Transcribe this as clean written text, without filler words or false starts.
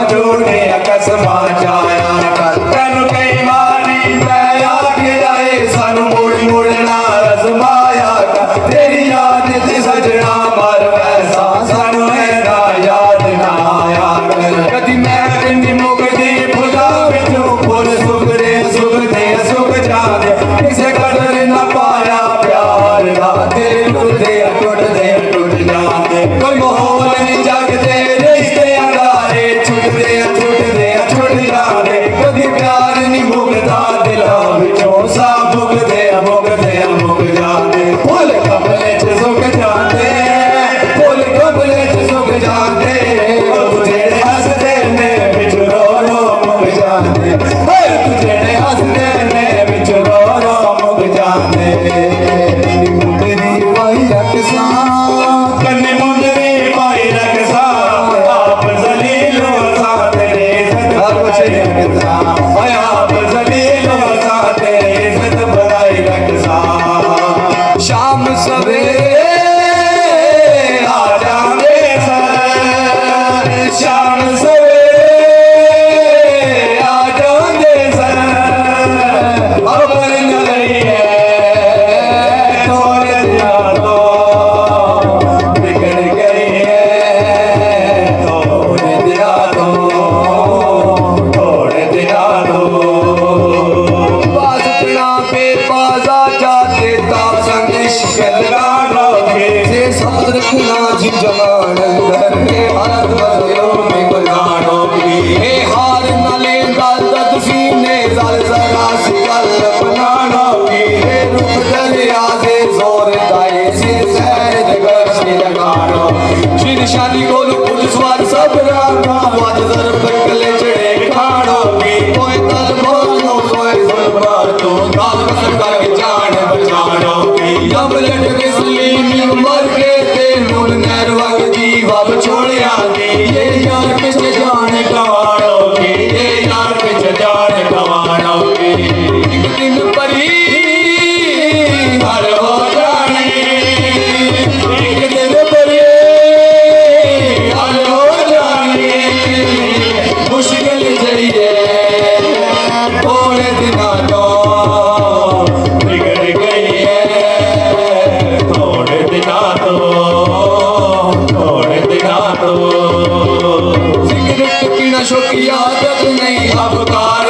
झूठे कसमां जाया कर तेन कई वारी मैं आख जाए सानू मुड़ मुड़ ना रज़माया कर तेरी याद च सजना मर वैसा सानू ऐना याद ना आया कर कदी मैं पिंडी मुकदी खुदा विचों फुल सुखदे सुख जांदे किसे कदर ना पाया प्यार दा तेरे टुटदे टुट जांदे कोई माहौल नहीं जगदे रिश्ते अंगारे छुट जांदे कदी प्यार नहीं मुकदा दिलां विचों सा मुकदे मुक जांदे फुल कमले च सुक जांदे फुल कमले च सुक जांदे तू जेड़े हसदे ने विच रो रो मुक जांदे तू जेड़े हसदे ने विच रो रो मुक जांदे मुंदरी पाई रखसा कन्नी मुंदरी पाई रखसा आप जलीलो सा तेरे इज्जत आप जलीलो सा तेरे इज्जत बनाई रखसा शाम सवेरे आ जांदे सर शाम सवेरे आ जांदे सर खबर न लईए थोड़े दिना तो बिगड़ गई है थोड़े दिना तो बाज़ पे बाजा जाते ता संदेश लगानोगे से सब्र खुना जी जवान अंदर के हाथ बदलो में गुलानोगे ए हार न ले दर्द सीने जल जरा सी गल बनानोगे ए रुख दरिया से जोर दाए से सैर जगर से लगानो शिर शादी गोल पुलिस वार सब राना वाज दर पकले चढ़े खानोगे कोई तल बोलो कोई जुल्मार तो गाल सरकार की जान बचानोगे जब लट किसली मर के ते नूर नहरवा दी वाब छोड़िया दी ये यार किस जान गवानोगे ये यार किस जान गवानोगे एक दिन परी हर हो जाने एक दिन परी हर हो जाने मुश्किल जइए थोड़े दिना तो बिगड़ गई है थोड़े दिना तो सिगरेट पीना शौकी आदत नहीं अफकार